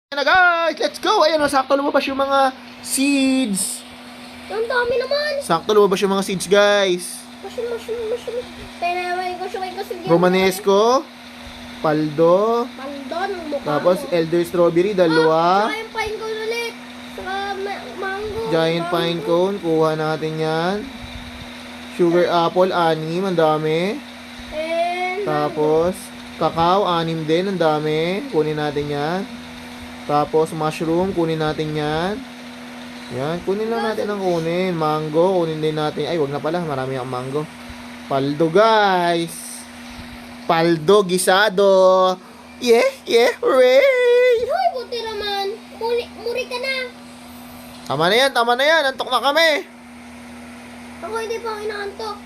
Ayan na guys, let's go! Ayan o, sakto lumabas yung mga seeds. Ang dami naman. Sakto lumabas yung mga seeds guys. Mushroom. Tayo na naman ko siya. Romanesco, Paldo, Pandon, ang mukha tapos mo. Elder Strawberry, dalawa. Giant pine cone ulit. Saka mango. Giant pine cone, kuha natin yan. Sugar apple, 6, ang dami. And Tapos, cacao, 6 din, ang dami. Kunin natin yan. Tapos, mushroom, kunin natin yan. Yan, kunin lang natin ang kunin. Mango, kunin din natin. Ay, wag na pala, marami ang mango. Paldo, guys. Paldo, gisado. Yeah, hooray! Hoy, buti naman. Muri ka na. Tama na yan. Antok na kami. Ako hindi pa ako inaantok.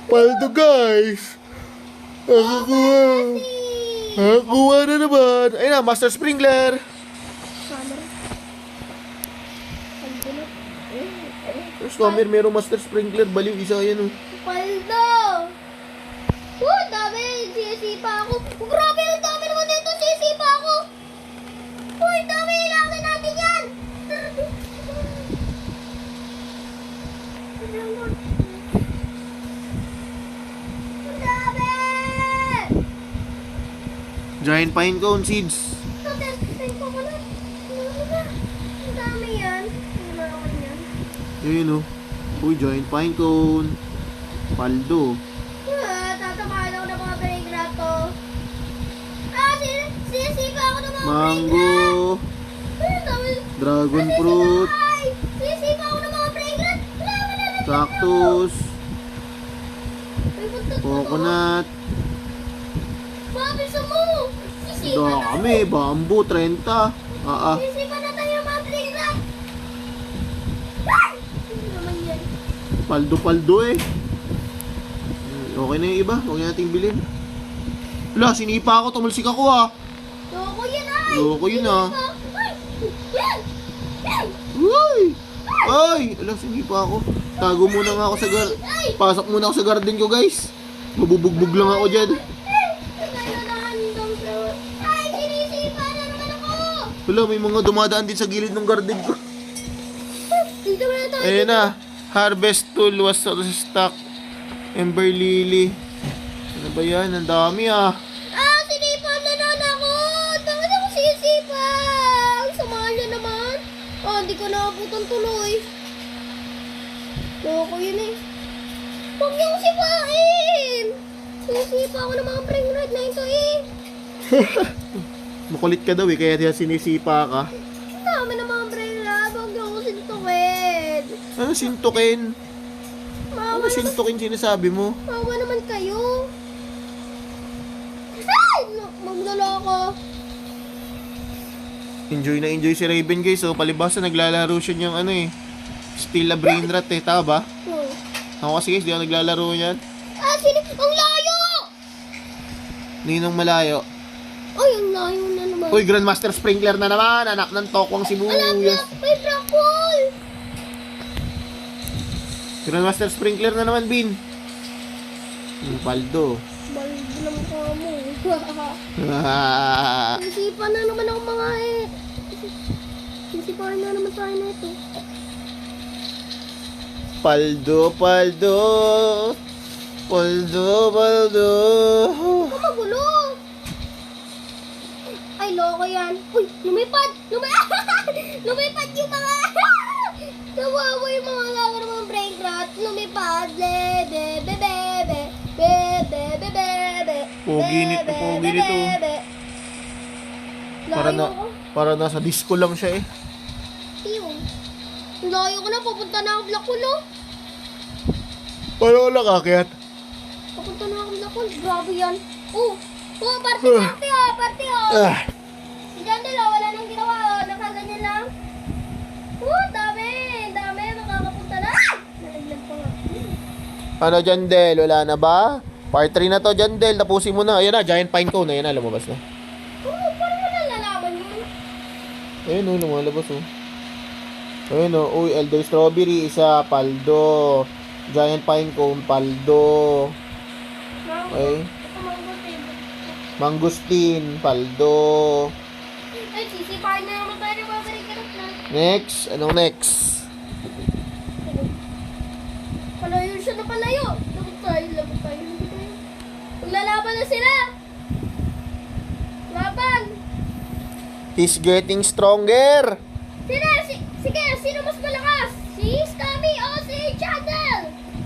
Paldo, guys. Kuha na naman. Ayun na, Master Sprinkler. Summer. Pandon. Summer, merong Master Sprinkler. Baliw, isa yan. Oh. Paldo. Dami. Sisipa ako. Grabe, ang dami naman dito. Sisipa ako. Dami. Ilangin natin yan. Ang dami. Giant pine cone seeds. Test ko na. Ang dami yan. Ang naman yan. Ayun oh. Uy, giant pine cone. Paldo. Tatamaan ako ng mga perigrato. Sisipa ako ng mga Mango. perigrato. Dragon fruit. Ay! Sisipa ako ng mga perigrato. Cactus. Coconut. Mabilis mo! Sisipa na. Dami. Bamboo. 30. Sisipa na tayo ng mga perigrato. Ay! Ano naman yan? Paldo eh. Okay na yung iba. Huwag nating bilhin. Wala, sinipa ako. Tumalsik ako ah. Loko yan ay! Loko yun, ah. Ay! Yan! Yan! Uy! Ay! Ala, sinipa ako. Tago muna nga ako sa Pasok muna ako sa garden ko, guys. Mabubugbog lang ako dyan. Ay! Sinisipa na naman ako! Wala, may mga dumadaan din sa gilid ng garden ko. Dito na tayo. Ayun na. Harvest tool was out of stock. Ember lily. Ano ba yan? Ang dami ah. Sinipa na naman ako! Bakit ako sisipa? Ang sama niya naman. Hindi ko nakabutan tuloy. Loko yun eh. Huwag niyong sipain! Sisipa ako ng mga brain rot na ito eh. Makulit ka daw eh, kaya sinisipa ka. Ang dami ng mga brain rot. Huwag niyong ako sintukin. Ano sintukin? Maawa Ano sintukin sinasabi mo? Maawa naman kayo. Ay! Magloloko. Enjoy na enjoy si Raven guys. So palibasa naglalaro siya niyang ano eh. Still a brain rot eh. Tama ba? Ako kasi guys, di ako naglalaro yan. Ang layo! Ninong malayo. Ay, ang layo na naman. Uy, Grandmaster Sprinkler na naman. Anak ng tokwang Alam sibuyas. niya, may black hole. Grandmaster Sprinkler na naman, Bin. Paldo. Baldo na mukha mo. Isipan na naman ako mga eh. Isipan na naman tayo na ito. Paldo. Huwag ka magulo. Ay, loko yan. Uy, lumipad! Lumipad yung mga... Kawawa yung mga lawa ng mga brain rot. Lumipad. Bebe. Pogi nito. Para nasa disco lang siya eh. Layo ko na, papunta na ako Black Hole, oh. Paano wala kakyat? Papunta na ako Black Hole, grabe yan. Party, Ah, Si Jandel, wala nang ginawa, oh. Nakaganyan lang. Dami, makakapunta na. Nalaglag pa nga. ano Jandel? Wala na ba? Part 3 na to Jandel. Tapusin mo na. Ayan na, giant pine cone. Ayan na, lumabas na. Paano mo nalalaman yun? Ayun o, lumalabas o. Ayun o, uy, Elder Strawberry, isa, Paldo. Giant Pine Cone, Paldo. Okay. Ito mango favorite. Mangustin, paldo. Ay, sisipain na naman tayo ng mga break na. Next, anong next? Palayo siya na palayo. Labot tayo, labot tayo, labot tayo. Maglalaban na sila. Laban. He's getting stronger. Sige, sino mas malakas? Si Scammy o si Chandel?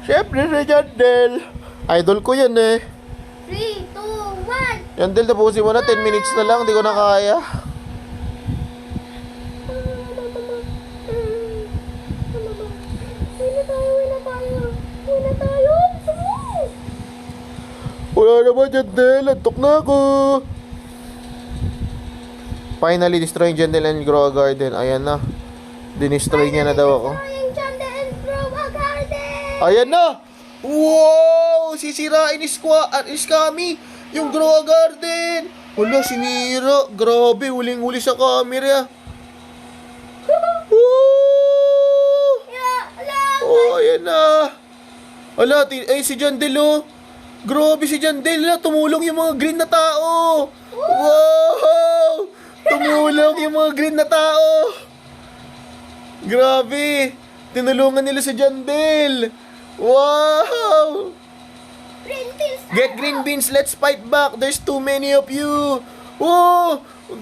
Siyempre si Jandel. Idol ko yan eh. 3, 2, 1. Jandel, tapusin mo na. 10 minutes na lang. Hindi ko na kaya. Wala naman, Jandel. Antok na ako. Finally, destroying Jandel and grow a garden. Ayan na. Dinestroy niya na daw ako. Ayan na! Wow! Sisirain ni Scammy yung grow a garden. Wala, sinira. Grabe, huling-huli sa camera. Woo! Oh, ayan na. Ala, si Jandel oh. Grabe si Jandel na. Tumulong yung mga green na tao. Wow! Tumulong yung mga green na tao. Grabe. Tinulungan nila si Jandel. Wow! Get green beans, let's fight back. There's too many of you. Oh,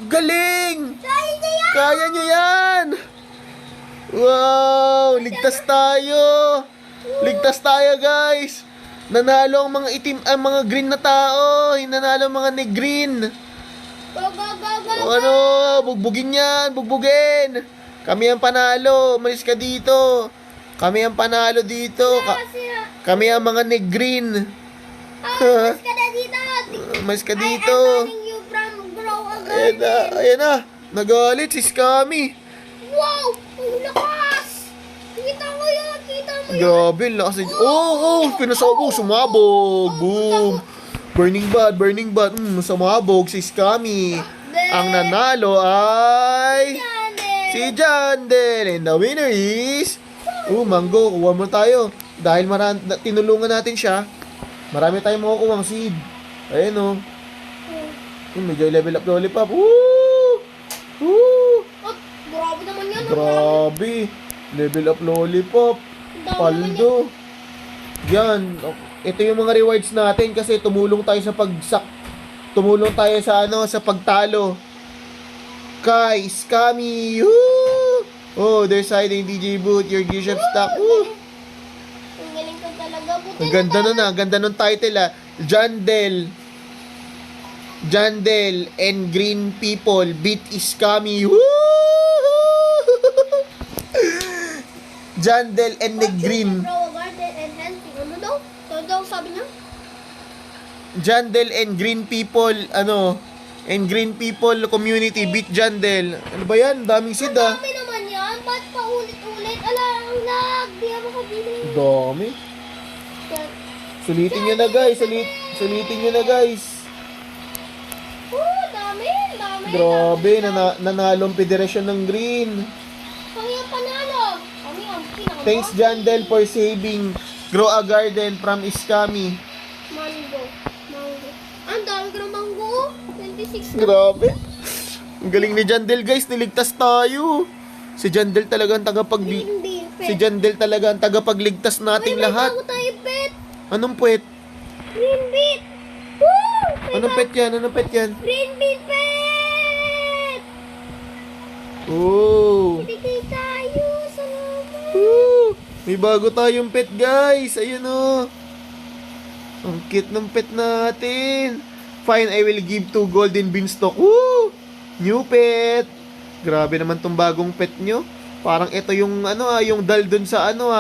galing. Kaya nyo yan. Wow, ligtas tayo. Ligtas tayo, guys. Nanalo ang mga itim, ang mga green na tao. Nanalo ang mga green. Go, go, go, go. Ano, bugbugin yan, bugbugin. Kami ang panalo. Umalis ka dito. Kami ang panalo dito. Kami ang mga green. Mas ka na dito. Umalis ka I am dito. banning you from grow a Ayan na, garden. ayan na. Nagalit si Scammy. Wow! Ang lakas! Kita mo yun! Kita mo yun! Grabe, lakas niya. Oh, pinasabog, sumabog. Boom. Burning bad. Sumabog si Scammy. Ang nanalo ay si Jandel. And the winner is Mango, kuha mo tayo. Dahil tinulungan natin siya, marami tayong makukuha ang seed. Ayan o. Medyo level up lollipop. Woo! Woo! Oh, grabe naman yan. Grabe. Level up lollipop. Paldo. Yan. Ito yung mga rewards natin kasi tumulong tayo sa tumulong tayo sa sa pagtalo. Kay Scammy. Woo! Oh, they're siding DJ Boot. Your gear shop stock. Woo! Ang galing ko talaga. Buti Ang ganda nun ang ganda nun title Jandel and Green People beat Scammy. Woo! Jandel and the Green. Grow a garden and hunting. Ano daw? Ano daw sabi niya? Jandel and Green People, and Green People community beat Jandel. Ano ba yan? Daming seed Ang dami naman yan. Ba't pa ulit-ulit? Ala, ang lag. Di ako makabili. Dami. Sulitin nyo na guys. Sulitin nyo na guys. Dami. Grabe, nanalong federasyon ng Green. Kami ang panalo. Kami ang pinaka. Thanks Jandel for saving Grow a Garden from Scammy. Mango. Ang dami ko ng mango. 26 na. Grabe. Ang galing ni Jandel guys, niligtas tayo. Si Jandel talaga ang Green bean. Si Jandel talaga ang tagapagligtas nating lahat. May bago tayo pet. Anong puwet? Green bean. Woo! Anong pet yan? Green bean pet. Oh. Bigay tayo. Salamat. Woo! May bago tayong pet guys. Ayun oh. Ang cute ng pet natin. Fine, I will give 2 golden beanstalk. Woo! New pet. Grabe naman tong bagong pet nyo. Parang ito yung yung dal dun sa Ano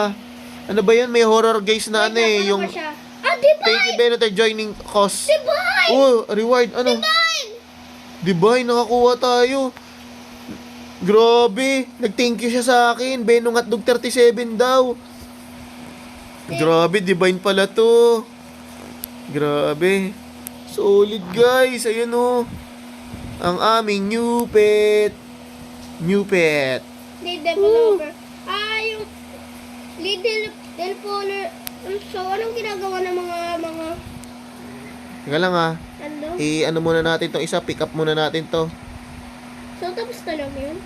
ba yan? May horror guys na yung Divine! thank you Benator joining cause. Divine! Oh, reward. Divine, nakakuha tayo. Grabe, nag-thank you siya sa akin. Benong Hotdog 37 daw. Grabe, Divine pala to. Grabe. Solid guys, ayun oh. Ang aming new pet. Lead developer. Yung lead developer. So, anong ginagawa ng mga... Teka lang Ano? ano muna natin tong isa, pick up muna natin to. So, tapos na lang yun.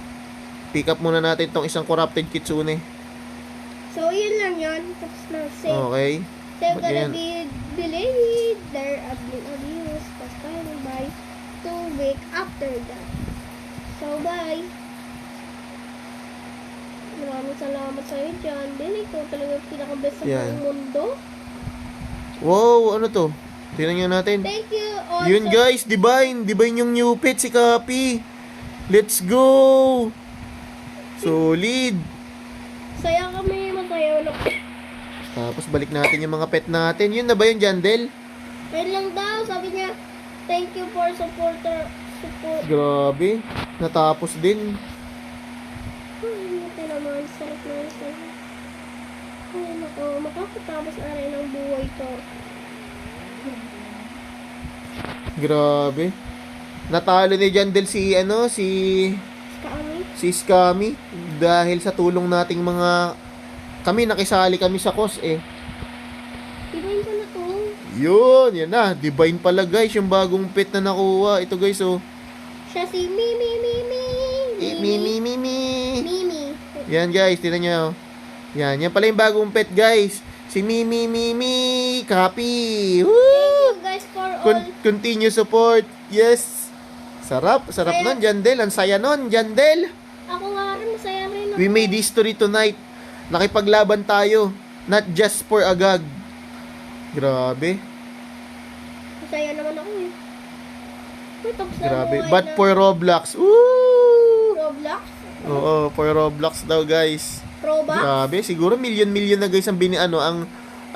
Pick up muna natin tong isang corrupted kitsune. So, yun lang yun. Tapos na. Save. Okay. They're Ba't gonna yan? be delayed. They're being abused. Tapos final by 2 weeks after that. So, bye. Maraming salamat sa'yo dyan. Dili ko talaga pinaka-best sa Yan. buong mundo. Wow, ano to? Tingnan nyo natin. Thank you also. Yun guys, Divine. Divine yung new pet, si Cappy. Let's go! Solid. Saya kami. Masaya na. Tapos balik natin yung mga pet natin. Yun na ba yung Jandel? Ayun lang daw. Sabi niya, thank you for support. Grabe. Natapos din. Ay, ito naman. Sarap na yung sarap. Ay, nako. Makakatapos na rin ang buhay ko. Grabe. Natalo ni Jandel Kami. si Scammy dahil sa tulong nating mga kami nakisali kami sa cause eh. Ibahin ko na to. Yun na. Divine pala guys yung bagong pet na nakuha. Ito guys oh. Siya si Mimi. Mimi. Yan guys, tingnan nyo. Yan pala yung bagong pet guys. Si Mimi. Copy. Woo! Thank you guys for all. Continue support. Yes. Sarap nun, Jandel. Ang saya nun, Jandel. Ako nga rin, masaya rin ako. We made history tonight. Nakipaglaban tayo. Not just for agag. Grabe. Masaya naman ako eh. Uy, tapos na Grabe. buhay But na. for Roblox. Woo! Roblox? Oo, for Roblox daw, guys. Robux? Grabe, siguro million na guys ang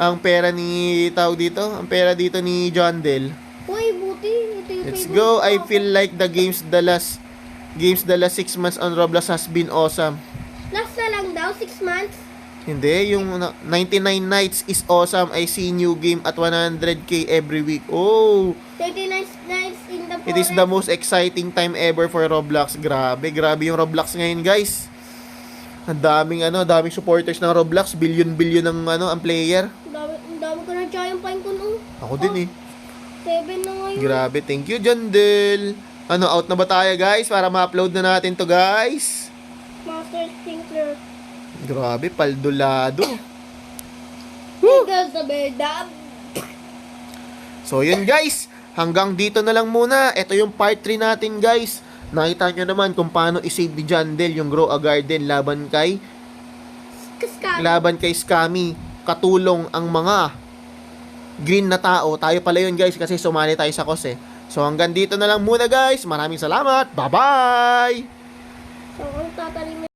ang pera ni tawag dito, ang pera dito ni John Del. Uy, buti. Ito yung Let's favorite go. ko. I feel like the last 6 months on Roblox has been awesome. Last na lang daw, 6 months. Hindi, yung 99 nights is awesome. I see new game at 100k every week. Oh, 39 nights in the forest. it is the most exciting time ever for Roblox. Grabe yung Roblox ngayon, guys. Ang daming supporters ng Roblox, billion ang player. Ang dami ko na giant pine ko nung. Ako din eh. 7 na ngayon. Grabe, thank you, Jandel. Out na ba tayo, guys? Para ma-upload na natin to, guys. Master Tinkler. Grabe, paldolado. Tigas the bedab. So, yun, guys. Hanggang dito na lang muna. Ito yung part 3 natin, guys. Nakita nyo naman kung paano i-save ni Jandel yung Grow a Garden laban kay Scammy. Katulong ang mga green na tao. Tayo pala yun, guys, kasi sumali tayo sa cause eh. So, hanggang dito na lang muna, guys. Maraming salamat. Bye-bye! So, ang tatalim